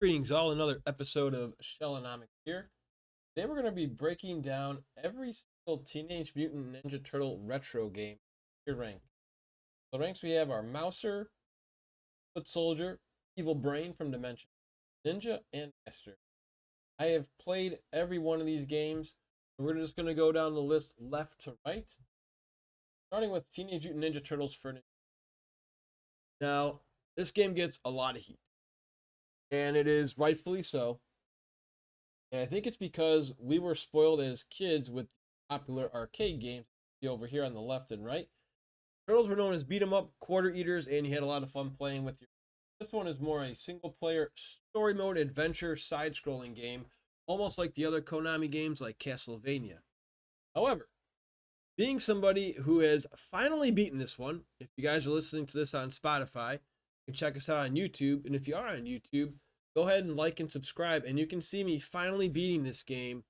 Greetings, all. Another episode of Shellonomics here. Today we're going to be breaking down every single Teenage Mutant Ninja Turtle retro game. Your rank. The ranks we have are Mouser, Foot Soldier, Evil Brain from Dimension, Ninja, and Master. I have played every one of these games. We're just going to go down the list left to right, starting with Teenage Mutant Ninja Turtles for now. This game gets a lot of heat, and it is rightfully so. And I think it's because we were spoiled as kids with popular arcade games over here on the left and right. Turtles were known as beat 'em up quarter eaters, and you had a lot of fun playing with your. This one is more a single player story mode adventure side scrolling game, almost like the other Konami games like Castlevania. However, being somebody who has finally beaten this one, if you guys are listening to this on Spotify, you can check us out on YouTube. And if you are on YouTube, go ahead and like and subscribe, and you can see me finally beating this game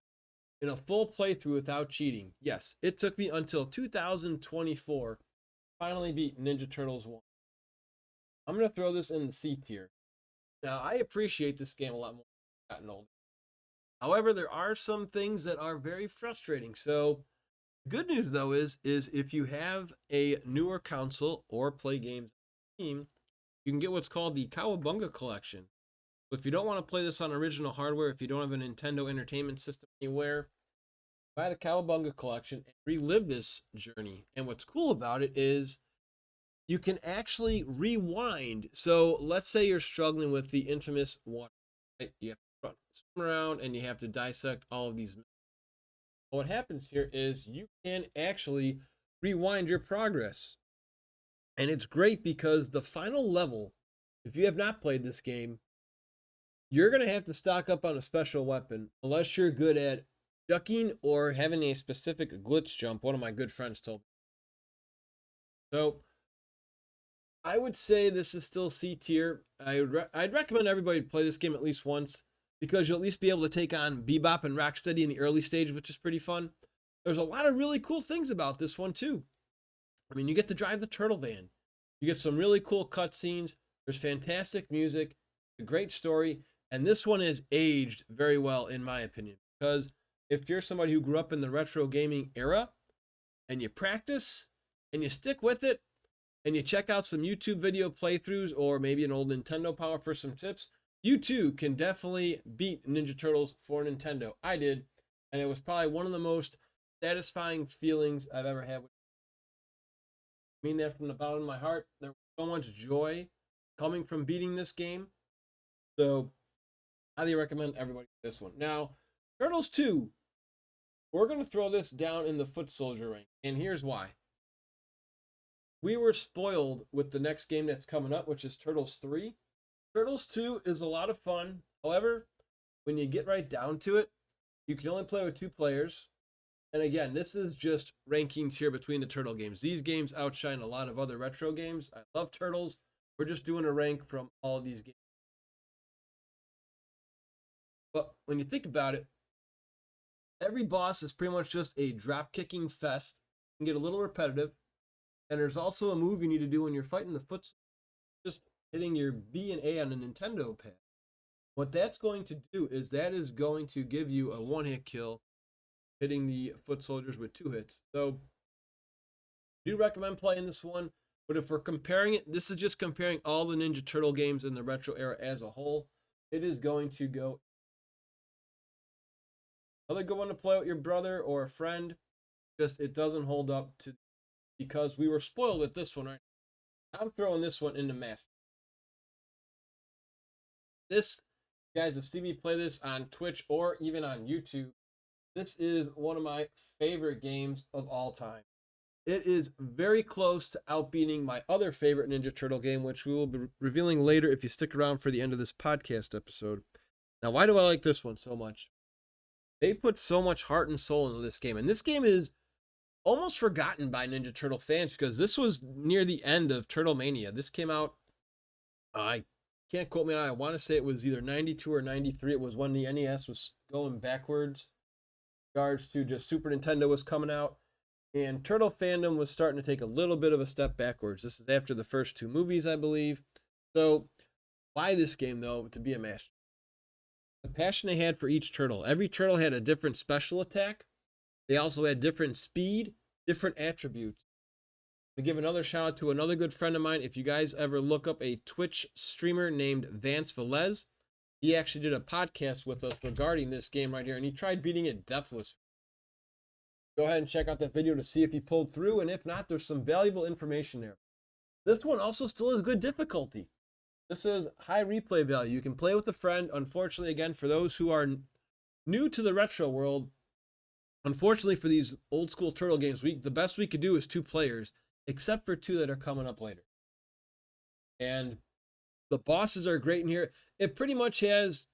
in a full playthrough without cheating. Yes, it took me until 2024 to finally beat Ninja Turtles 1. I'm going to throw this in the C tier. Now, I appreciate this game a lot more as I've gotten older. However, there are some things that are very frustrating. So, good news though is if you have a newer console or play games on Steam, you can get what's called the Cowabunga Collection. If you don't want to play this on original hardware, if you don't have a Nintendo Entertainment System anywhere, buy the Cowabunga Collection and relive this journey. And what's cool about it is you can actually rewind. So let's say you're struggling with the infamous water, right? You have to swim around and you have to dissect all of these. What happens here is you can actually rewind your progress. And it's great because the final level, if you have not played this game, you're going to have to stock up on a special weapon unless you're good at ducking or having a specific glitch jump. One of my good friends told me. So I would say this is still C tier. I'd recommend everybody play this game at least once because you'll at least be able to take on Bebop and Rocksteady in the early stage, which is pretty fun. There's a lot of really cool things about this one too. I mean, you get to drive the turtle van. You get some really cool cutscenes. There's fantastic music, a great story, and this one is aged very well in my opinion. Because if you're somebody who grew up in the retro gaming era and you practice and you stick with it and you check out some YouTube video playthroughs or maybe an old Nintendo Power for some tips, you too can definitely beat Ninja Turtles for Nintendo. I did, and it was probably one of the most satisfying feelings I've ever had. I mean that from the bottom of my heart. There was so much joy coming from beating this game. So, highly recommend everybody this one. Now, Turtles 2, we're going to throw this down in the Foot Soldier rank, and here's why. We were spoiled with the next game that's coming up, which is Turtles 3. Turtles 2 is a lot of fun. However, when you get right down to it, you can only play with 2 players. And again, this is just rankings here between the Turtle games. These games outshine a lot of other retro games. I love Turtles. We're just doing a rank from all of these games. But when you think about it, every boss is pretty much just a drop-kicking fest. It can get a little repetitive. And there's also a move you need to do when you're fighting the foot, just hitting your B and A on a Nintendo pad. What that's going to do is that is going to give you a one-hit kill, hitting the foot soldiers with 2 hits. So I do recommend playing this one, but if we're comparing it, this is just comparing all the Ninja Turtle games in the retro era as a whole. It is going to go. Another good one to play with your brother or a friend, just it doesn't hold up to because we were spoiled with this one, right? I'm throwing this one into Master. This, you guys have seen me play this on Twitch or even on YouTube. This is one of my favorite games of all time. It is very close to outbeating my other favorite Ninja Turtle game, which we will be revealing later if you stick around for the end of this podcast episode. Now, why do I like this one so much? They put so much heart and soul into this game, and this game is almost forgotten by Ninja Turtle fans because this was near the end of Turtle Mania. This came out, I can't quote me on it. I want to say it was either 92 or 93. It was when the NES was going backwards in regards to just Super Nintendo was coming out. And Turtle fandom was starting to take a little bit of a step backwards. This is after the first 2 movies, I believe. So, why this game, though, to be a master? the passion they had for each turtle. Every turtle had a different special attack. They also had different speed, different attributes. To give another shout out to another good friend of mine, if you guys ever look up a Twitch streamer named Vance Velez, he actually did a podcast with us regarding this game right here, and he tried beating it deathless. Go ahead and check out that video to see if he pulled through, and if not, there's some valuable information there. This one also still has good difficulty. This is high replay value. You can play with a friend. Unfortunately, again, for those who are new to the retro world, unfortunately for these old school turtle games, the best we could do is 2 players, except for 2 that are coming up later. And the bosses are great in here. It pretty much has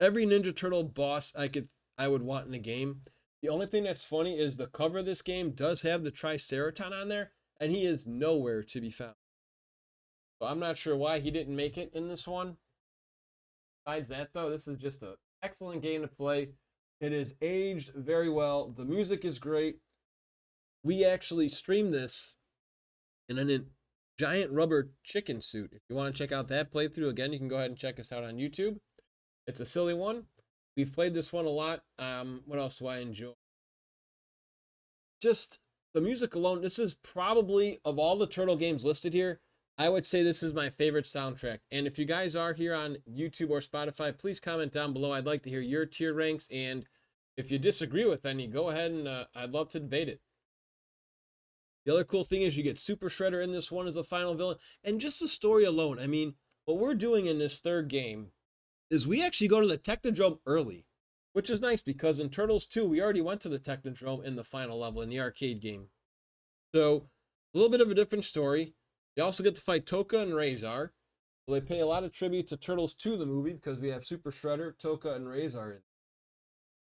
every Ninja Turtle boss I would want in a game. The only thing that's funny is the cover of this game does have the Triceraton on there, and he is nowhere to be found. So I'm not sure why he didn't make it in this one. Besides that, though, this is just an excellent game to play. It is aged very well. The music is great. We actually streamed this in a giant rubber chicken suit. If you want to check out that playthrough, again, you can go ahead and check us out on YouTube. It's a silly one. We've played this one a lot. What else do I enjoy? Just the music alone. This is probably, of all the turtle games listed here, I would say this is my favorite soundtrack. And if you guys are here on YouTube or Spotify, please comment down below. I'd like to hear your tier ranks. And if you disagree with any, go ahead and I'd love to debate it. The other cool thing is you get Super Shredder in this one as a final villain. And just the story alone. I mean, what we're doing in this third game is we actually go to the Technodrome early, which is nice because in Turtles 2, we already went to the Technodrome in the final level in the arcade game. So a little bit of a different story. You also get to fight Toka and Razor. So they pay a lot of tribute to Turtles 2, the movie, because we have Super Shredder, Toka, and Razor in.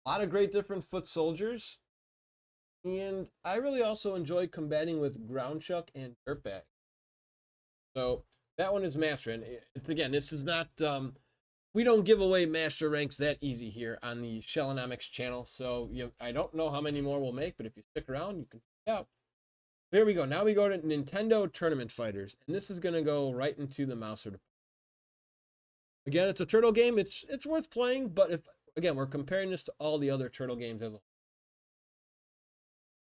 A lot of great different foot soldiers. And I really also enjoy combating with Groundchuck and Dirtbag. So that one is Master. And it's, again, this is not... we don't give away master ranks that easy here on the Shellonomics channel. So I don't know how many more we'll make, but if you stick around, you can find out. Here we go. Now we go to Nintendo Tournament Fighters, and this is going to go right into the Mouser. Again, it's a turtle game. It's worth playing, but again, we're comparing this to all the other turtle games as a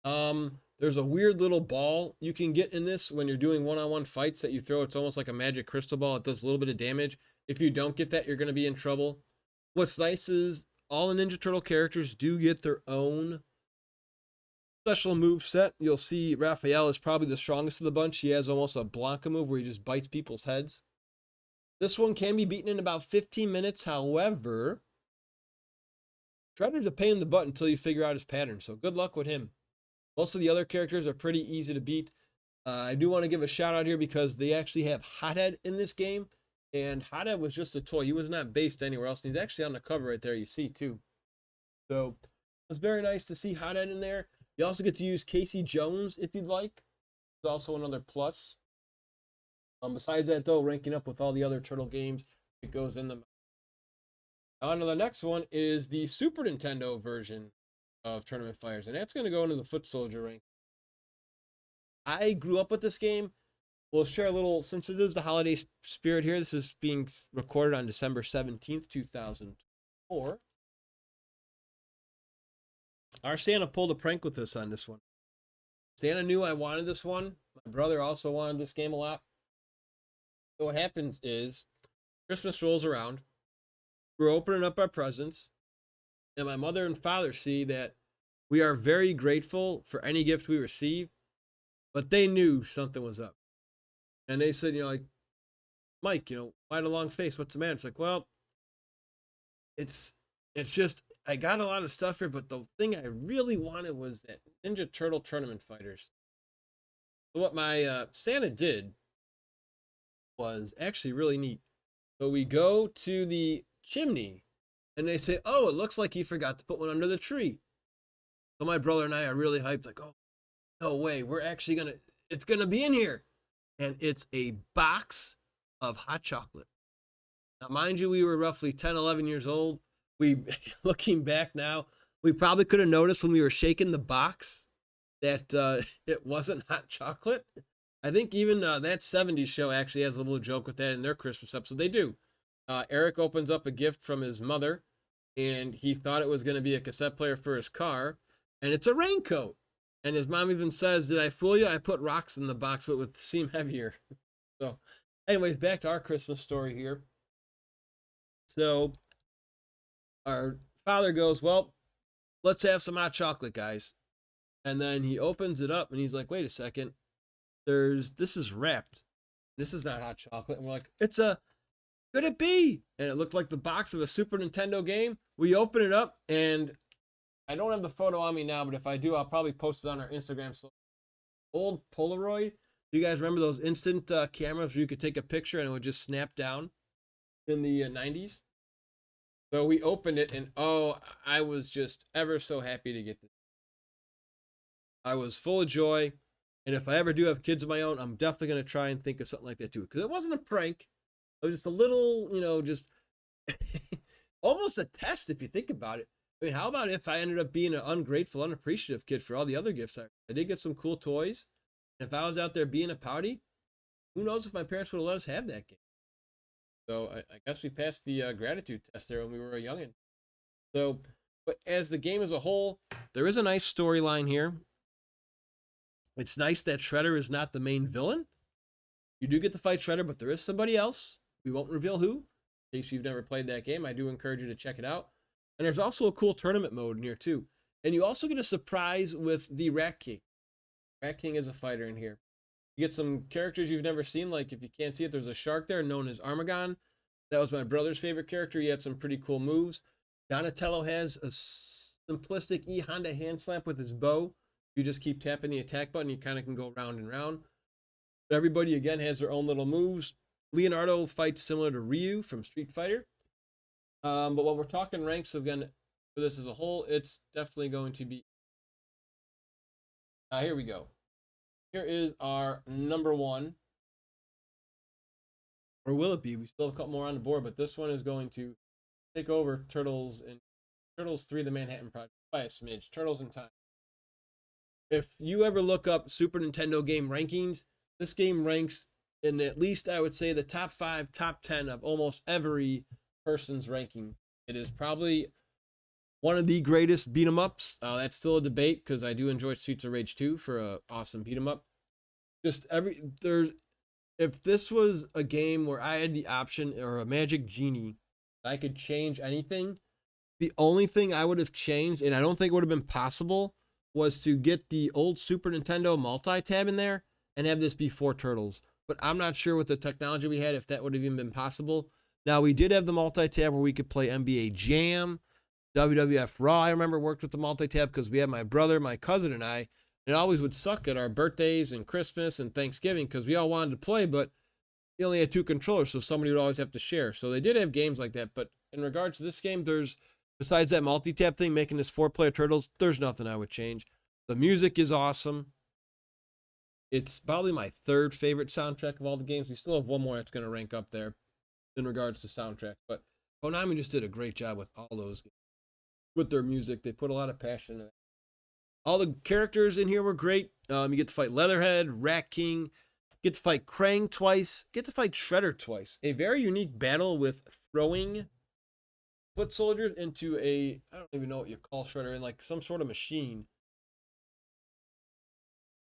whole. There's a weird little ball you can get in this when you're doing one-on-one fights that you throw. It's almost like a magic crystal ball. It does a little bit of damage. If you don't get that, you're going to be in trouble. What's nice is all the Ninja Turtle characters do get their own special move set. You'll see Raphael is probably the strongest of the bunch. He has almost a Blanca move where he just bites people's heads. This one can be beaten in about 15 minutes. However, Shredder's a pain in the butt until you figure out his pattern. So good luck with him. Most of the other characters are pretty easy to beat. I do want to give a shout out here because they actually have Hothead in this game. And Hothead was just a toy. He was not based anywhere else. And he's actually on the cover right there, you see, too. So it's very nice to see Hothead in there. You also get to use Casey Jones if you'd like. It's also another plus. Besides that, though, ranking up with all the other turtle games, it goes in the... On to the next one is the Super Nintendo version of Tournament Fighters. And that's going to go into the Foot Soldier rank. I grew up with this game. We'll share a little, since it is the holiday spirit here, this is being recorded on December 17th, 2004. Our Santa pulled a prank with us on this one. Santa knew I wanted this one. My brother also wanted this game a lot. So what happens is, Christmas rolls around. We're opening up our presents. And my mother and father see that we are very grateful for any gift we receive. But they knew something was up. And they said, like, Mike, why the long face? What's the matter? It's like, well, it's just, I got a lot of stuff here, but the thing I really wanted was that Ninja Turtle Tournament Fighters. So what my Santa did was actually really neat. So we go to the chimney, and they say, oh, it looks like you forgot to put one under the tree. So my brother and I are really hyped, like, oh, no way, we're actually it's gonna be in here. And it's a box of hot chocolate. Now, mind you, we were roughly 10, 11 years old. Looking back now, we probably could have noticed when we were shaking the box that it wasn't hot chocolate. I think even that 70s show actually has a little joke with that in their Christmas episode. They do. Eric opens up a gift from his mother. and he thought it was going to be a cassette player for his car, and it's a raincoat. And his mom even says, "Did I fool you? I put rocks in the box so it would seem heavier." So, anyways, back to our Christmas story here. So, our father goes, "Well, let's have some hot chocolate, guys." And then he opens it up and he's like, "Wait a second. This is wrapped. This is not hot chocolate." And we're like, "Could it be?" And it looked like the box of a Super Nintendo game. We open it up, and I don't have the photo on me now, but if I do, I'll probably post it on our Instagram. So, old Polaroid. Do you guys remember those instant cameras where you could take a picture and it would just snap down in the 90s? So we opened it, and oh, I was just ever so happy to get this. I was full of joy. And if I ever do have kids of my own, I'm definitely going to try and think of something like that too. Because it wasn't a prank. It was just a little, just almost a test if you think about it. I mean, how about if I ended up being an ungrateful, unappreciative kid for all the other gifts I did get some cool toys. And if I was out there being a pouty, who knows if my parents would have let us have that game. So I guess we passed the gratitude test there when we were a youngin'. So, but as the game as a whole, there is a nice storyline here. It's nice that Shredder is not the main villain. You do get to fight Shredder, but there is somebody else. We won't reveal who. In case you've never played that game, I do encourage you to check it out. And there's also a cool tournament mode in here too. And you also get a surprise with the Rat King. Rat King is a fighter in here. You get some characters you've never seen, like if you can't see it, there's a shark there known as Armagon. That was my brother's favorite character. He had some pretty cool moves. Donatello has a simplistic E Honda hand slap with his bow. You just keep tapping the attack button, you kind of can go round and round. Everybody, again, has their own little moves. Leonardo fights similar to Ryu from Street Fighter. But when we're talking ranks, again, for this as a whole, it's definitely going to be... here we go. Here is our number one. Or will it be? We still have a couple more on the board, but this one is going to take over Turtles 3, The Manhattan Project by a smidge. Turtles in Time. If you ever look up Super Nintendo game rankings, this game ranks in at least, I would say, the top 5, top 10 of almost every person's ranking. It is probably one of the greatest beat 'em ups. That's still a debate because I do enjoy Streets of Rage 2 for an awesome beat 'em up. If this was a game where I had the option or a magic genie, I could change anything. The only thing I would have changed, and I don't think it would have been possible, was to get the old Super Nintendo multi-tab in there and have this be 4 Turtles. But I'm not sure with the technology we had if that would have even been possible. Now, we did have the multi-tab where we could play NBA Jam, WWF Raw. I remember worked with the multi-tab because we had my brother, my cousin, and I. And it always would suck at our birthdays and Christmas and Thanksgiving because we all wanted to play, but we only had 2 controllers, so somebody would always have to share. So they did have games like that. But in regards to this game, besides that multi-tab thing, making this 4-player Turtles, there's nothing I would change. The music is awesome. It's probably my 3rd favorite soundtrack of all the games. We still have one more that's going to rank up there in regards to soundtrack. But Konami just did a great job with all those games. With their music, they put a lot of passion in it. All the characters in here were great. You get to fight Leatherhead, Rat King, get to fight Krang twice, get to fight Shredder twice. A very unique battle with throwing foot soldiers into I don't even know what you call Shredder, in like some sort of machine.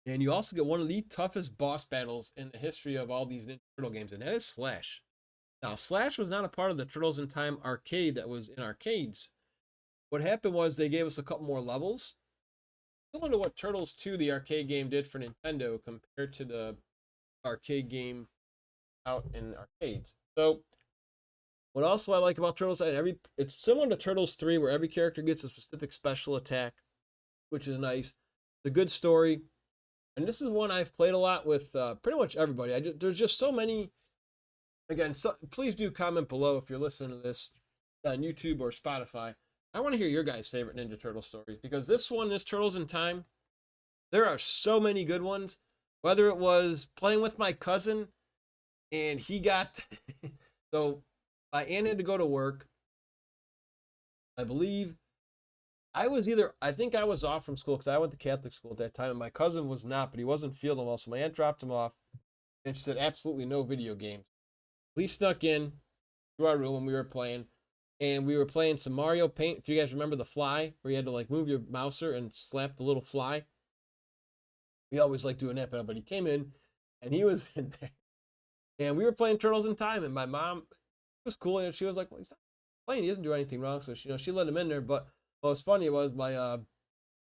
And you also get one of the toughest boss battles in the history of all these Ninja Turtle games, and that is Slash. Now, Slash was not a part of the Turtles in Time arcade that was in arcades. What happened was they gave us a couple more levels. Similar to what Turtles 2, the arcade game, did for Nintendo compared to the arcade game out in arcades. So, what also I like about Turtles, it's similar to Turtles 3, where every character gets a specific special attack, which is nice. It's a good story. And this is one I've played a lot with pretty much everybody. There's just so many. Again, please do comment below if you're listening to this on YouTube or Spotify. I want to hear your guys' favorite Ninja Turtle stories, because this Turtles in Time, there are so many good ones. Whether it was playing with my cousin and he got so my aunt had to go to work. I believe I think I was off from school because I went to Catholic school at that time, and my cousin was not, but he wasn't feeling well, so my aunt dropped him off, and she said absolutely no video games. We snuck in to our room when we were playing. and we were playing some Mario Paint. If you guys remember the fly, where you had to like move your mouser and slap the little fly. We always like doing that, but he came in, and he was in there, and we were playing Turtles in Time, and my mom was cool, and she was like, "Well, he's not playing. He doesn't do anything wrong." So she let him in there. But what was funny was my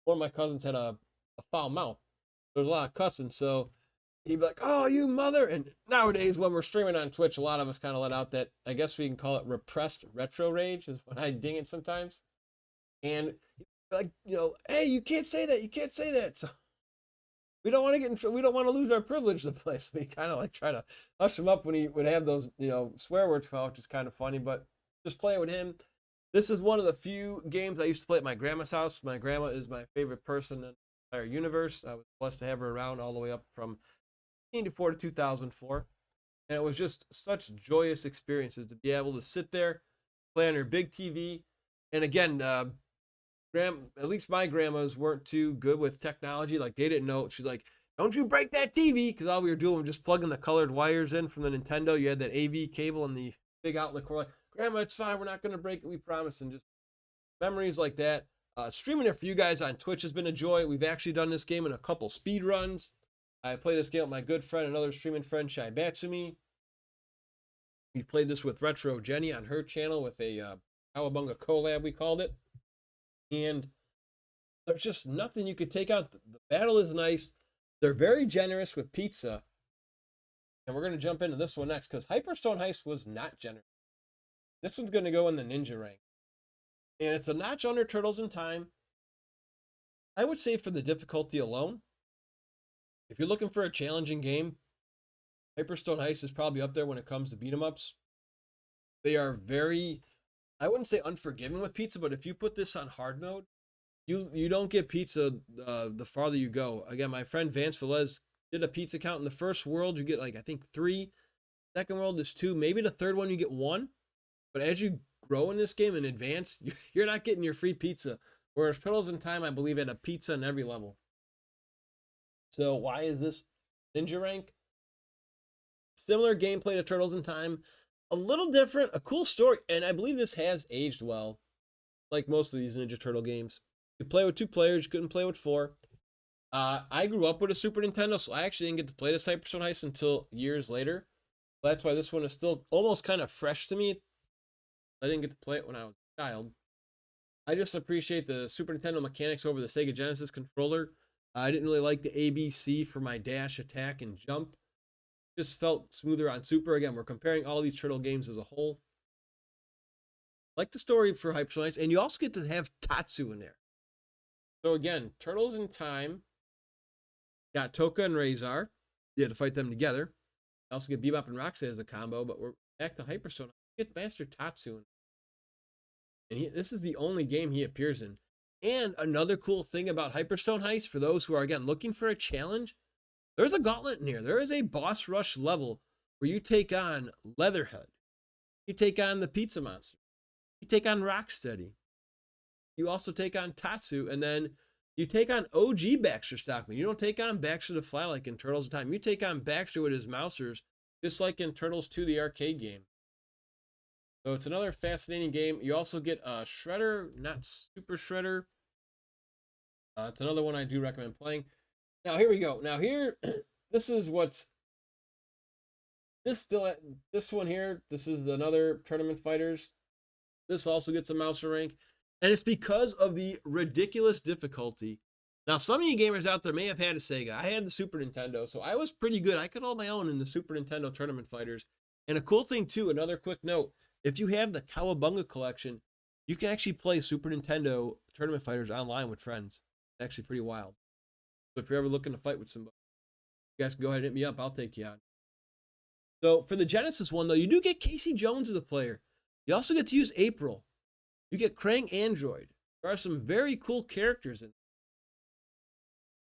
one of my cousins had a foul mouth. There was a lot of cussing, so he'd be like, "Oh, you mother!" And nowadays, when we're streaming on Twitch, a lot of us kind of let out that, I guess we can call it repressed retro rage, is when I ding it sometimes. And like, hey, you can't say that. You can't say that. So we don't want to get in trouble. We don't want to lose our privilege to play. So we kind of like try to hush him up when he would have those, swear words come out, which is kind of funny. But just playing with him. This is one of the few games I used to play at my grandma's house. My grandma is my favorite person in the entire universe. I was blessed to have her around all the way up from 1984 to 2004. And it was just such joyous experiences to be able to sit there, play on her big TV. And again, at least my grandmas weren't too good with technology. Like, they didn't know. She's like, "Don't you break that TV," because all we were doing was just plugging the colored wires in from the Nintendo. You had that AV cable and the big outlet cord. Like, "Grandma, it's fine. We're not going to break it. We promise." And just memories like that. Streaming it for you guys on Twitch has been a joy. We've actually done this game in a couple speed runs. I play this game with my good friend, another streaming friend, Shai Batsumi. We've played this with Retro Jenny on her channel with a Cowabunga collab, we called it. And there's just nothing you could take out. The battle is nice. They're very generous with pizza. And we're going to jump into this one next, because Hyperstone Heist was not generous. This one's going to go in the ninja rank. And it's a notch under Turtles in Time. I would say for the difficulty alone, if you're looking for a challenging game, Hyperstone Heist is probably up there when it comes to beat 'em ups. They are very, I wouldn't say unforgiving with pizza, but if you put this on hard mode, you don't get pizza the farther you go. Again, my friend Vance Velez did a pizza count. In the first world, you get like, I think 3. Second world is 2. Maybe the third one you get 1. But as you grow in this game and advance, you're not getting your free pizza. Whereas Turtles in Time, I believe, had a pizza in every level. So why is this ninja rank? Similar gameplay to Turtles in Time. A little different, a cool story, and I believe this has aged well, like most of these Ninja Turtle games. You play with 2 players, you couldn't play with 4. I grew up with a Super Nintendo, so I actually didn't get to play this Hyperstone Heist until years later. That's why this one is still almost kind of fresh to me. I didn't get to play it when I was a child. I just appreciate the Super Nintendo mechanics over the Sega Genesis controller. I didn't really like the ABC for my dash, attack, and jump. Just felt smoother on Super. Again, we're comparing all these Turtle games as a whole. Like the story for Hyperstone Heist, and you also get to have Tatsu in there. So again, Turtles in Time got Toka and Razor. You had to fight them together. You also get Bebop and Rocksteady as a combo, but we're back to Hyperstone. You get Master Tatsu in. And this is the only game he appears in. And another cool thing about Hyperstone Heist, for those who are, again, looking for a challenge, there's a gauntlet in here. There is a boss rush level where you take on Leatherhead. You take on the Pizza Monster. You take on Rocksteady. You also take on Tatsu, and then you take on OG Baxter Stockman. You don't take on Baxter the Fly like in Turtles in Time. You take on Baxter with his mousers, just like in Turtles 2, the arcade game. So it's another fascinating game. You also get Shredder, not Super Shredder. It's another one I do recommend playing. Now, here we go. Now, here, this is what's... This one here, this is another Tournament Fighters. This also gets a mouse rank. And it's because of the ridiculous difficulty. Now, some of you gamers out there may have had a Sega. I had the Super Nintendo, so I was pretty good. I could hold my own in the Super Nintendo Tournament Fighters. And a cool thing, too, another quick note. If you have the Cowabunga collection, you can actually play Super Nintendo Tournament Fighters online with friends. It's actually pretty wild. So if you're ever looking to fight with somebody, you guys can go ahead and hit me up. I'll take you on. So for the Genesis one, though, you do get Casey Jones as a player. You also get to use April. You get Krang Android. There are some very cool characters in there.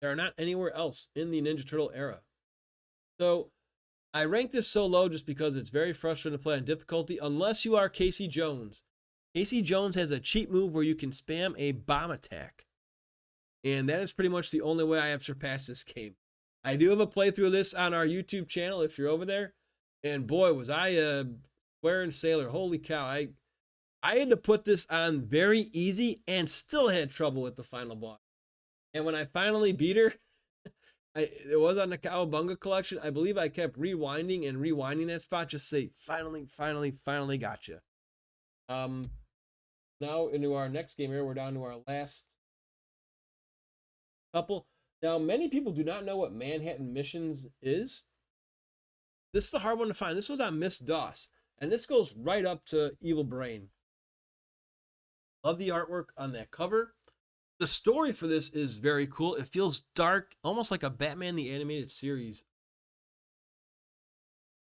There are not anywhere else in the Ninja Turtle era. So I rank this so low just because it's very frustrating to play on difficulty unless you are Casey Jones. Casey Jones has a cheat move where you can spam a bomb attack. And that is pretty much the only way I have surpassed this game. I do have a playthrough of this on our YouTube channel if you're over there. And boy, was I a swearing sailor. Holy cow. I had to put this on very easy and still had trouble with the final boss. And when I finally beat her, it was on the Cowabunga collection. I believe I kept rewinding and rewinding that spot, just say, finally got you. Um, Now into our next game here, we're down to our last couple. Now, many people do not know what Manhattan Missions is. This is a hard one to find. This was on Miss DOS, and this goes right up to Evil Brain. Love the artwork on that cover. The story for this is very cool. It feels dark, almost like a Batman the Animated Series.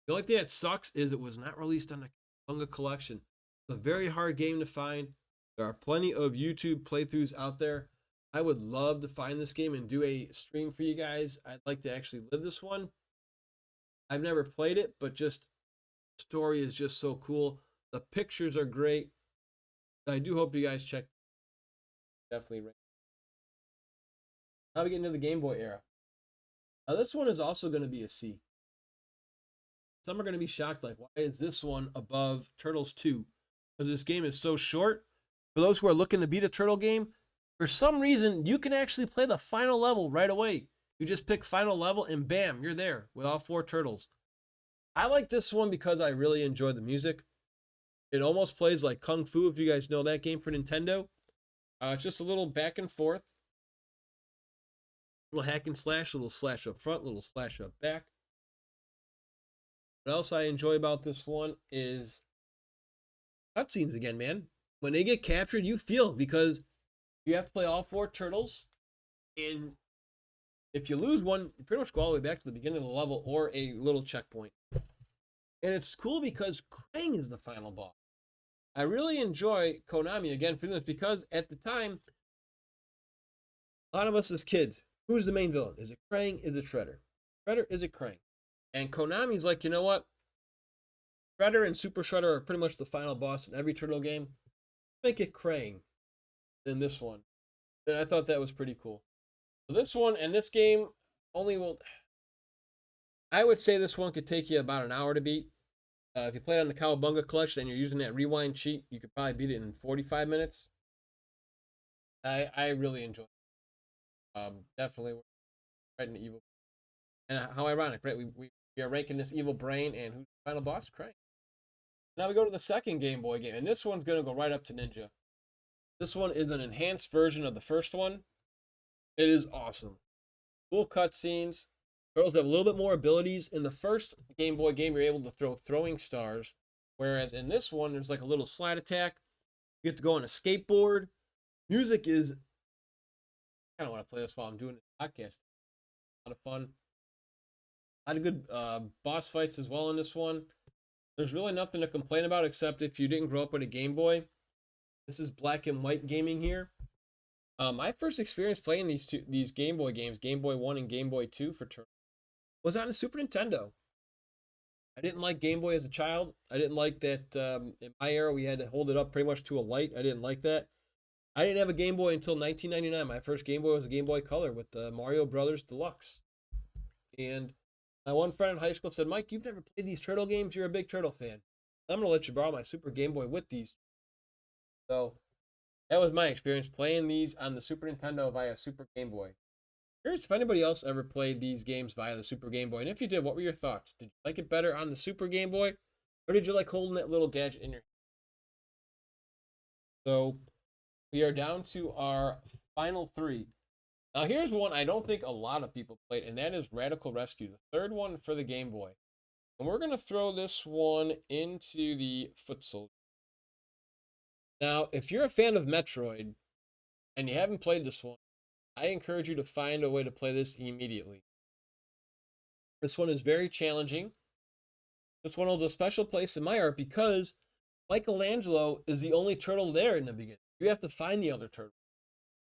The only thing that sucks is it was not released on the Bunga collection. It's a very hard game to find. There are plenty of YouTube playthroughs out there. I would love to find this game and do a stream for you guys. I'd like to actually live this one. I've never played it, but just story is just so cool. The pictures are great. I do hope you guys check. Definitely. Now we get into the Game Boy era. Now this one is also going to be a C. Some are going to be shocked, like, why is this one above Turtles 2? Because this game is so short. For those who are looking to beat a Turtle game, for some reason, you can actually play the final level right away. You just pick final level and bam, you're there with all 4 turtles. I like this one because I really enjoy the music. It almost plays like Kung Fu, if you guys know that game for Nintendo. It's just a little back and forth. Little hack and slash, little slash up front, little slash up back. What else I enjoy about this one is cutscenes again, man. When they get captured, you feel, because you have to play all 4 turtles, and if you lose one, you pretty much go all the way back to the beginning of the level or a little checkpoint. And it's cool because Krang is the final boss. I really enjoy Konami again for this because at the time, a lot of us as kids, who's the main villain? Is it Krang? Is it Shredder? Shredder? Is it Krang? And Konami's like, you know what? Shredder and Super Shredder are pretty much the final boss in every turtle game. Make it Krang in this one. And I thought that was pretty cool. So this one and this game only will, I would say this one could take you about an hour to beat. If you play it on the Cowabunga collection and you're using that rewind cheat, you could probably beat it in 45 minutes. I really enjoy it. Definitely right in the evil. And how ironic, right? We are ranking this Evil Brain, and who's the final boss? Krang. Now we go to the second Game Boy game, and this one's going to go right up to Ninja. This one is an enhanced version of the first one. It is awesome. Cool cutscenes. Turtles have a little bit more abilities. In the first Game Boy game, you're able to throw throwing stars, whereas in this one, there's like a little slide attack. You get to go on a skateboard. Music is, I kind of want to play this while I'm doing this podcast. A lot of fun. A lot of good boss fights as well in this one. There's really nothing to complain about except if you didn't grow up with a Game Boy. This is black and white gaming here. My first experience playing these Game Boy games, Game Boy 1 and Game Boy 2 for turn, was on a Super Nintendo. I didn't like Game Boy as a child. I didn't like that in my era we had to hold it up pretty much to a light. I didn't like that. I didn't have a Game Boy until 1999. My first Game Boy was a Game Boy Color with the Mario Brothers Deluxe. And my one friend in high school said, Mike, you've never played these turtle games? You're a big turtle fan. I'm going to let you borrow my Super Game Boy with these. So that was my experience playing these on the Super Nintendo via Super Game Boy. Curious if anybody else ever played these games via the Super Game Boy. And if you did, what were your thoughts? Did you like it better on the Super Game Boy? Or did you like holding that little gadget in your hand? So we are down to our final 3. Now here's one I don't think a lot of people played, and that is Radical Rescue, the third one for the Game Boy. And we're going to throw this one into the Foot Soldier. Now, if you're a fan of Metroid and you haven't played this one, I encourage you to find a way to play this immediately. This one is very challenging. This one holds a special place in my heart because Michelangelo is the only turtle there in the beginning. You have to find the other turtle.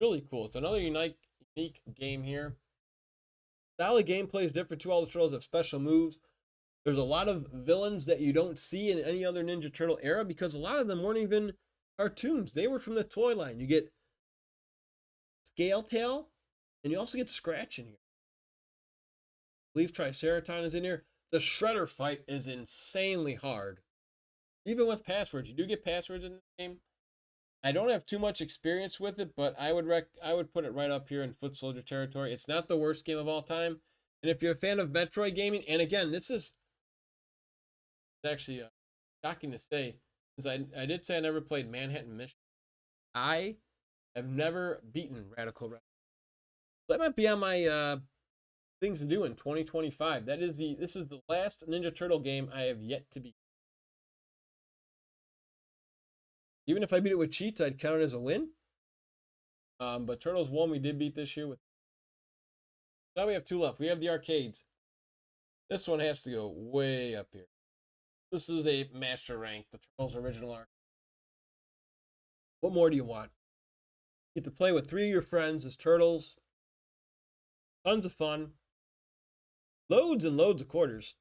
Really cool. It's another unique game here. Style of gameplay is different too. All the turtles have special moves. There's a lot of villains that you don't see in any other Ninja Turtle era because a lot of them weren't even cartoons. They were from the toy line. You get Scale Tail, and you also get Scratch in here. I believe Triceraton is in here. The Shredder fight is insanely hard. Even with passwords, you do get passwords in this game. I don't have too much experience with it, but I would put it right up here in foot soldier territory. It's not the worst game of all time. And if you're a fan of Metroid gaming, and again, this is actually shocking to say, since I did say I never played Manhattan Mission. I have never beaten Radical Red. That might be on my things to do in 2025. This is the last Ninja Turtle game I have yet to beat. Even if I beat it with cheats, I'd count it as a win. But Turtles 1 we did beat this year with. Now we have 2 left. We have the arcades. This one has to go way up here. This is a master rank, the Turtles original arc. What more do you want? You get to play with 3 of your friends as Turtles. Tons of fun. Loads and loads of quarters.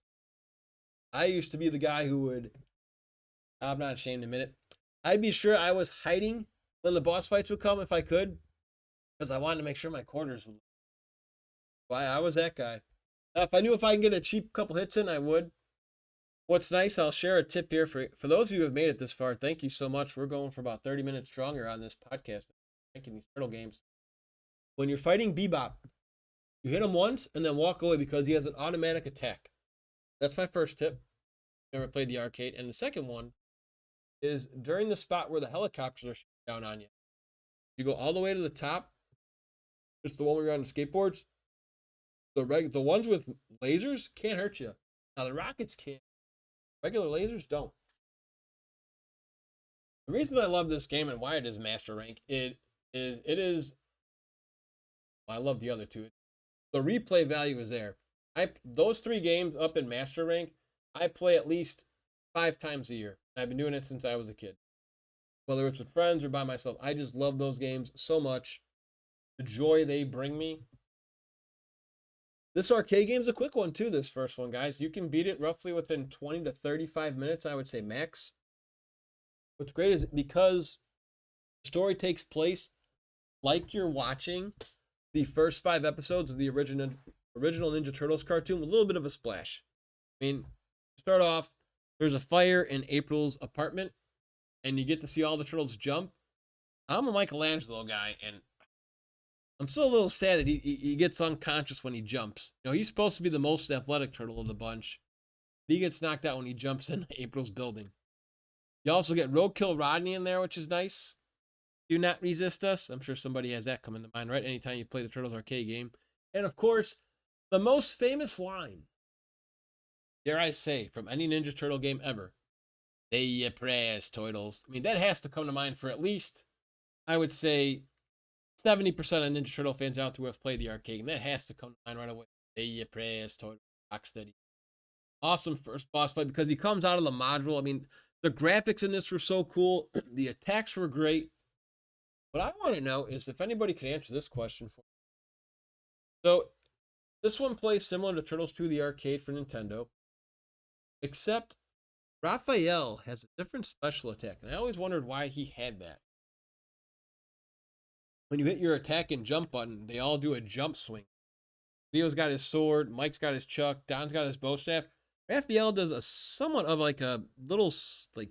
I used to be the guy who would, I'm not ashamed to admit it, I'd be sure I was hiding when the boss fights would come if I could, because I wanted to make sure my quarters would. Why I was that guy. Now, if I knew if I can get a cheap couple hits in, I would. What's nice, I'll share a tip here for those of you who have made it this far. Thank you so much. We're going for about 30 minutes stronger on this podcast. Thanking these turtle games. When you're fighting Bebop, you hit him once and then walk away because he has an automatic attack. That's my first tip. Never played the arcade. And the second one is during the spot where the helicopters are shooting down on you. You go all the way to the top. It's the one where you're on the skateboards. The ones with lasers can't hurt you. Now the rockets can. Regular lasers don't. The reason I love this game and why it is master rank, it is. Well, I love the other two. The replay value is there. Those 3 games up in master rank, I play at least 5 times a year. I've been doing it since I was a kid. Whether it's with friends or by myself, I just love those games so much. The joy they bring me. This arcade game's a quick one too, this first one, guys. You can beat it roughly within 20 to 35 minutes, I would say max. What's great is because the story takes place like you're watching the first 5 episodes of the original Ninja Turtles cartoon with a little bit of a splash. I mean, start off, there's a fire in April's apartment, and you get to see all the turtles jump. I'm a Michelangelo guy, and I'm still a little sad that he gets unconscious when he jumps. You know, he's supposed to be the most athletic turtle of the bunch. He gets knocked out when he jumps in April's building. You also get Roadkill Rodney in there, which is nice. Do not resist us. I'm sure somebody has that coming to mind, right? Anytime you play the Turtles arcade game. And of course, the most famous line, dare I say, from any Ninja Turtle game ever. They ye prayers, Turtles. I mean, that has to come to mind for at least, I would say, 70% of Ninja Turtle fans out there who have played the arcade game. That has to come to mind right away. They ye prayers, Turtles. Rocksteady. Awesome first boss fight because he comes out of the module. I mean, the graphics in this were so cool. The attacks were great. What I want to know is if anybody could answer this question for me. So, this one plays similar to Turtles 2 the arcade for Nintendo, except Raphael has a different special attack, and I always wondered why he had that. When you hit your attack and jump button, they all do a jump swing. Leo's got his sword, Mike's got his chuck, Don's got his bow staff. Raphael does a somewhat of like a little, like,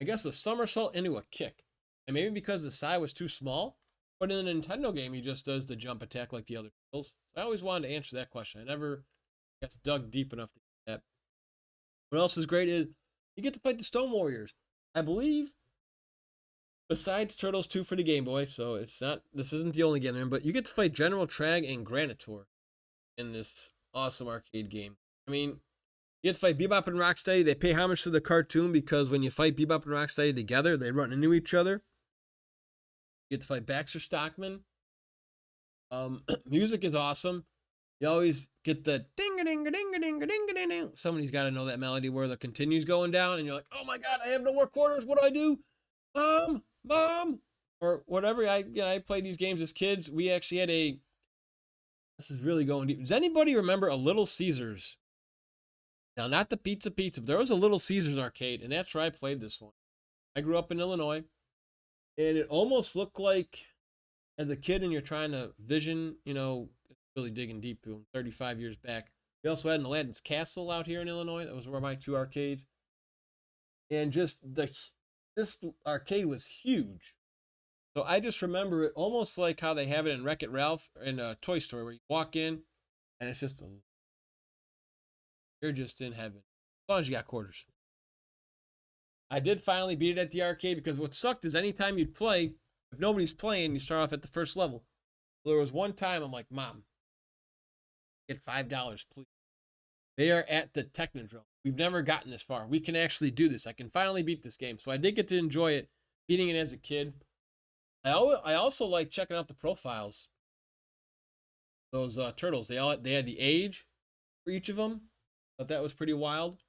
I guess a somersault into a kick. And maybe because the Sai was too small, but in the Nintendo game, he just does the jump attack like the other turtles. So I always wanted to answer that question. I never got dug deep enough to get that. What else is great is you get to fight the Stone Warriors. I believe, besides Turtles 2 for the Game Boy, so this isn't the only game, but you get to fight General Trag and Granitor in this awesome arcade game. I mean, you get to fight Bebop and Rocksteady. They pay homage to the cartoon because when you fight Bebop and Rocksteady together, they run into each other. You get to fight Baxter Stockman. Music is awesome. You always get the ding-a-ding-a-ding-a-ding-a-ding-a-ding. Somebody's got to know that melody where the continue's going down, and you're like, oh my god, I have no more quarters. What do I do? Mom, or whatever. I played these games as kids. We actually had this is really going deep. Does anybody remember a Little Caesars? Now, not the Pizza, but there was a Little Caesars arcade, and that's where I played this one. I grew up in Illinois, and it almost looked like, as a kid and you're trying to vision, really digging deep 35 years back. We also had an Aladdin's Castle out here in Illinois. That was where my 2 arcades. and just this arcade was huge. So I just remember it almost like how they have it in Wreck-It Ralph in Toy Story, where you walk in and it's just you're just in heaven as long as you got quarters. I did finally beat it at the arcade because what sucked is anytime you'd play, if nobody's playing, you start off at the first level. There was one time I'm like, Mom, get $5, please. They are at the Technodrome. We've never gotten this far. We can actually do this. I can finally beat this game. So I did get to enjoy it, beating it as a kid. I also like checking out the profiles. Those turtles. They had the age for each of them. Thought that was pretty wild.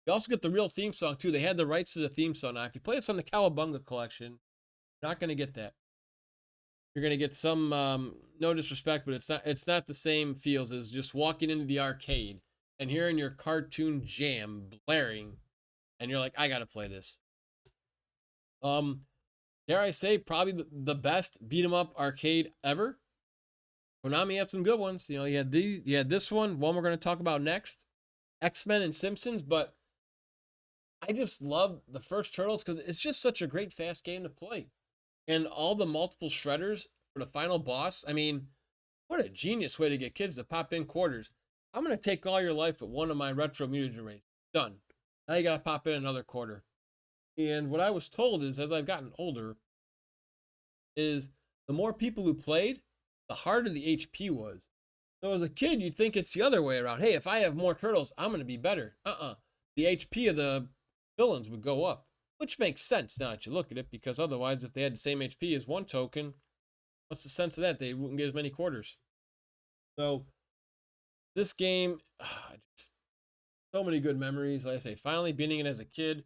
You also get the real theme song too. They had the rights to the theme song. Now, if you play this on the Cowabunga collection, you're not going to get that. You're going to get some no disrespect, but it's not the same feels as just walking into the arcade and hearing your cartoon jam blaring, and you're like, I got to play this. Um, dare I say, probably the best beat 'em up arcade ever. Konami had some good ones. You know, you had this one we're going to talk about next, X-Men and Simpsons, but I just love the first Turtles because it's just such a great fast game to play. And all the multiple shredders for the final boss. I mean, what a genius way to get kids to pop in quarters. I'm going to take all your life at one of my retro mutagen races. Done. Now you got to pop in another quarter. And what I was told is, as I've gotten older, is the more people who played, the harder the HP was. So as a kid, you'd think it's the other way around. Hey, if I have more turtles, I'm going to be better. The HP of the villains would go up, which makes sense now that you look at it, because otherwise, if they had the same HP as one token, what's the sense of that? They wouldn't get as many quarters. So this game, just so many good memories. Like I say, finally beating it as a kid.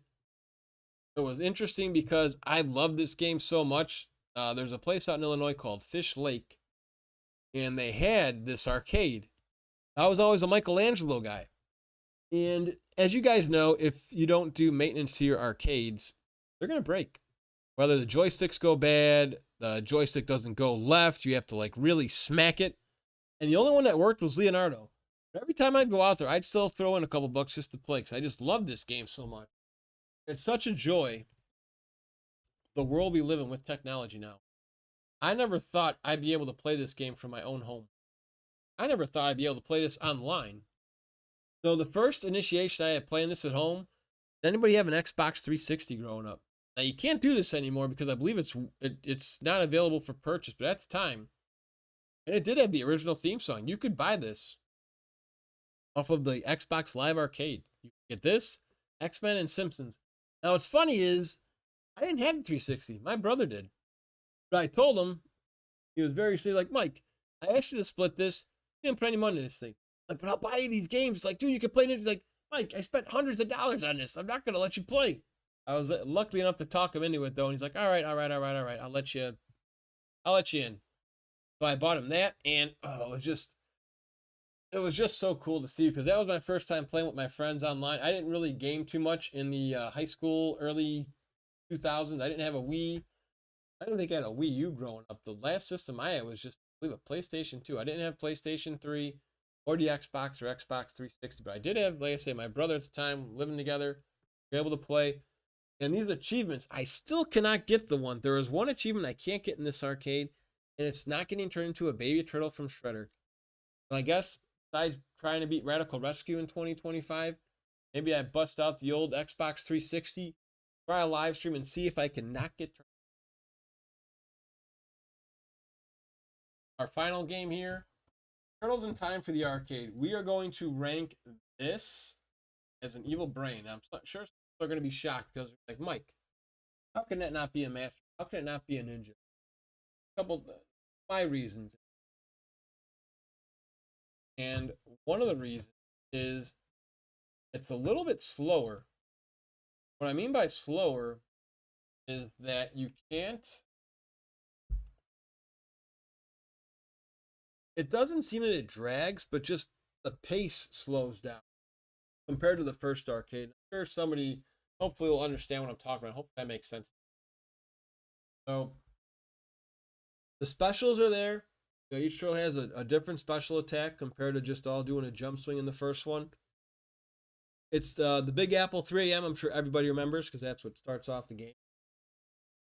It was interesting because I love this game so much. There's a place out in Illinois called Fish Lake, and they had this arcade. I was always a Michelangelo guy. And as you guys know, if you don't do maintenance to your arcades, they're going to break. Whether the joysticks go bad, the joystick doesn't go left, you have to like really smack it. And the only one that worked was Leonardo. But every time I'd go out there, I'd still throw in a couple bucks just to play because I just love this game so much. It's such a joy, the world we live in with technology now. I never thought I'd be able to play this game from my own home. I never thought I'd be able to play this online. So the first initiation I had playing this at home, did anybody have an Xbox 360 growing up? Now you can't do this anymore because I believe it's not available for purchase, but at the time, and it did have the original theme song. You could buy this off of the Xbox Live Arcade. You get this, X-Men and Simpsons. Now what's funny is I didn't have the 360. My brother did. But I told him, he was very serious, like, Mike, I asked you to split this. You didn't put any money in this thing. Like, but I'll buy you these games. It's like, dude, you can play it. He's like, Mike, I spent hundreds of dollars on this. I'm not going to let you play. I was lucky enough to talk him into it, though. And he's like, all right. I'll let you in. So I bought him that. And it was just so cool to see because that was my first time playing with my friends online. I didn't really game too much in the high school, early 2000s. I didn't have a Wii. I don't think I had a Wii U growing up. The last system I had was just, I believe, a PlayStation 2. I didn't have PlayStation 3 or the Xbox or Xbox 360, but I did have, like I say, my brother at the time living together, be able to play. And these achievements, I still cannot get the one. There is one achievement I can't get in this arcade, and it's not getting turned into a baby turtle from Shredder. And I guess besides trying to beat Radical Rescue in 2025, maybe I bust out the old Xbox 360, try a live stream, and see if I can not get turned. Our final game here, Turtles in Time for the Arcade. We are going to rank this as an evil brain. I'm sure people are going to be shocked because they're like, Mike, how can that not be a master? How can it not be a ninja? A couple my reasons. And one of the reasons is it's a little bit slower. What I mean by slower is that you can't, it doesn't seem that it drags, but just the pace slows down compared to the first arcade. I'm sure somebody hopefully will understand what I'm talking about. I hope that makes sense. So the specials are there. You know, each turtle has a different special attack compared to just all doing a jump swing in the first one. It's the Big Apple 3 a.m. I'm sure everybody remembers because that's what starts off the game.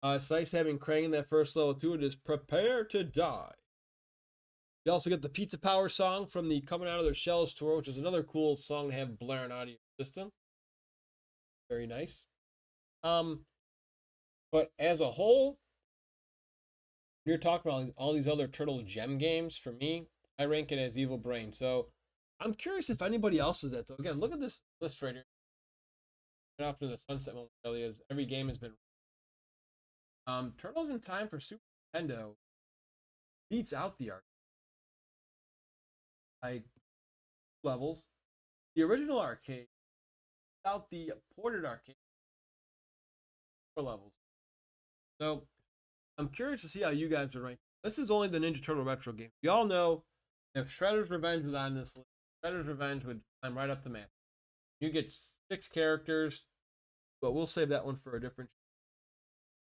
It's nice having Krang in that first level too. It is Prepare to Die. You also get the Pizza Power song from the Coming Out of Their Shells tour, which is another cool song to have blaring out of your system. Very nice. But as a whole, you're talking about all these other Turtle Gem games. For me, I rank it as Evil Brain. So I'm curious if anybody else is that. So again, look at this list right here. Right off to the sunset momentarily, as every game has been. Turtles in Time for Super Nintendo beats out the arcade by levels. The original arcade out the ported arcade 4 levels. So I'm curious to see how you guys are ranked. This is only the Ninja Turtle retro game. We all know if Shredder's Revenge was on this list, Shredder's Revenge would climb right up the map. You get 6 characters, but we'll save that one for a different.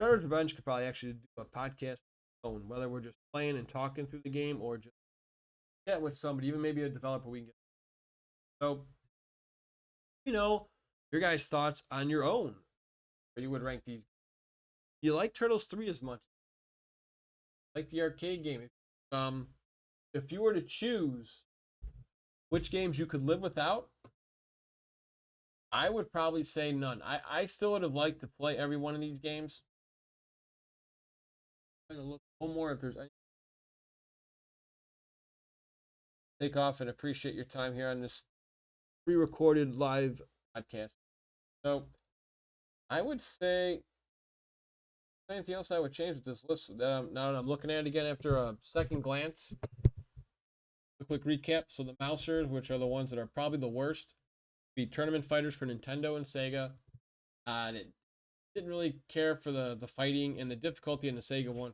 Shredder's Revenge could probably actually do a podcast own, whether we're just playing and talking through the game or just get with somebody, even maybe a developer we can get. So, your guys' thoughts on your own, where you would rank these. Do you like Turtles 3 as much? Like the arcade game? If you were to choose which games you could live without, I would probably say none. I still would have liked to play every one of these games. I'm going to look one more if there's any. Take off and appreciate your time here on this pre-recorded live podcast. So I would say anything else I would change with this list that now that I'm looking at it again after a second glance. A quick recap. So the Mousers, which are the ones that are probably the worst, be Tournament Fighters for Nintendo and Sega. It didn't really care for the fighting and the difficulty in the Sega one.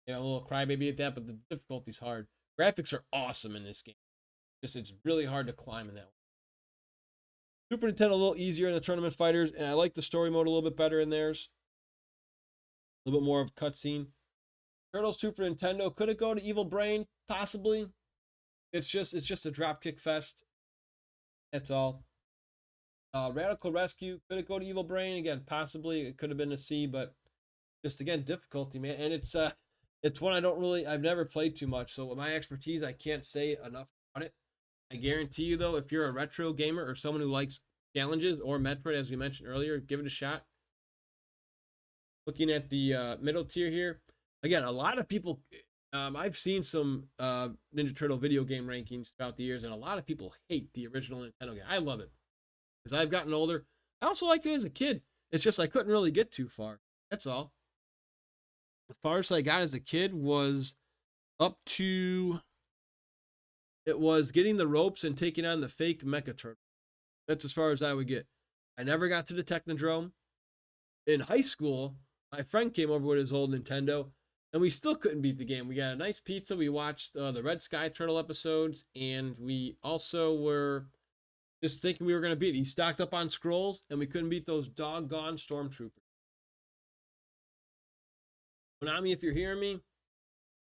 A little crybaby at that, but the difficulty's hard. Graphics are awesome in this game. It's really hard to climb in that one. Super Nintendo a little easier in the Tournament Fighters, and I like the story mode a little bit better in theirs. A little bit more of cutscene. Turtles Super Nintendo, could it go to Evil Brain? Possibly. It's just a dropkick fest. That's all. Radical Rescue, could it go to Evil Brain? Again, possibly. It could have been a C, but just again, difficulty, man. And it's one I've never played too much. So with my expertise, I can't say enough about it. I guarantee you though, if you're a retro gamer or someone who likes challenges or Metroid, as we mentioned earlier, give it a shot. Looking at the middle tier here, again, a lot of people. I've seen some Ninja Turtle video game rankings throughout the years, and a lot of people hate the original Nintendo game. I love it because I've gotten older. I also liked it as a kid. It's just I couldn't really get too far. That's all. The farthest I got as a kid was up to. It was getting the ropes and taking on the fake Mecha Turtle. That's as far as I would get. I never got to the Technodrome. In high school, my friend came over with his old Nintendo, and we still couldn't beat the game. We got a nice pizza. We watched the Red Sky Turtle episodes, and we also were just thinking we were going to beat it. He stocked up on scrolls, and we couldn't beat those doggone stormtroopers. Konami, if you're hearing me,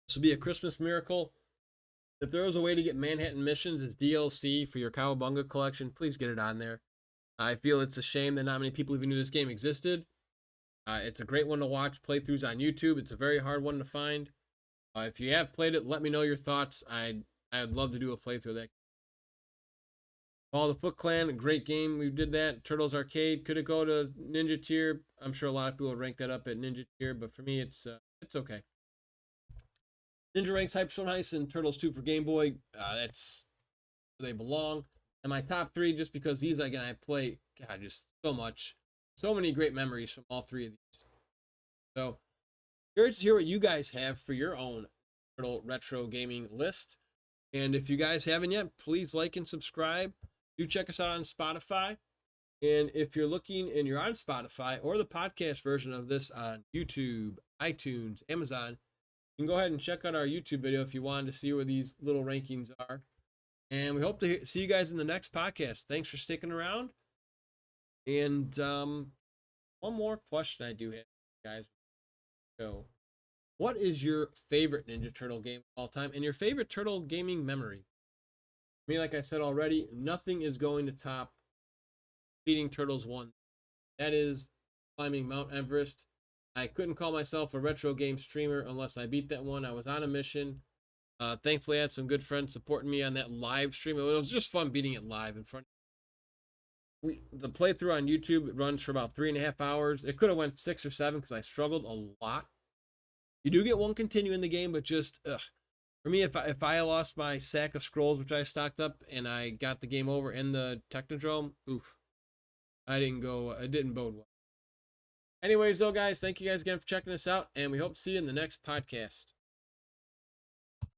this will be a Christmas miracle. If there was a way to get Manhattan Missions as DLC for your Cowabunga collection, please get it on there. I feel it's a shame that not many people even knew this game existed. It's a great one to watch playthroughs on YouTube. It's a very hard one to find. If you have played it, let me know your thoughts. I'd love to do a playthrough of that. All the Foot Clan, a great game. We did that. Turtles Arcade, could it go to Ninja tier? I'm sure a lot of people would rank that up at Ninja tier, but for me, it's okay. Ninja ranks Hyperstone Heist and Turtles 2 for Game Boy. That's where they belong. And my top 3, just because these, again, I play, God, just so much. So many great memories from all 3 of these. So, curious to hear what you guys have for your own Turtle Retro Gaming list. And if you guys haven't yet, please like and subscribe. Do check us out on Spotify. And if you're looking and you're on Spotify or the podcast version of this on YouTube, iTunes, Amazon, you can go ahead and check out our YouTube video if you wanted to see where these little rankings are. And we hope to see you guys in the next podcast. Thanks for sticking around. And one more question I do have, guys. So, what is your favorite Ninja Turtle game of all time and your favorite Turtle gaming memory? I mean, like I said already, nothing is going to top beating Turtles 1. That is climbing Mount Everest. I couldn't call myself a retro game streamer unless I beat that one. I was on a mission. Thankfully, I had some good friends supporting me on that live stream. It was just fun beating it live in front. The playthrough on YouTube runs for about 3.5 hours. It could have went 6 or 7 because I struggled a lot. You do get one continue in the game, but just for me, if I lost my sack of scrolls, which I stocked up, and I got the game over in the Technodrome, oof, I didn't go. It didn't bode well. Anyways, though, guys, thank you guys again for checking us out, and we hope to see you in the next podcast.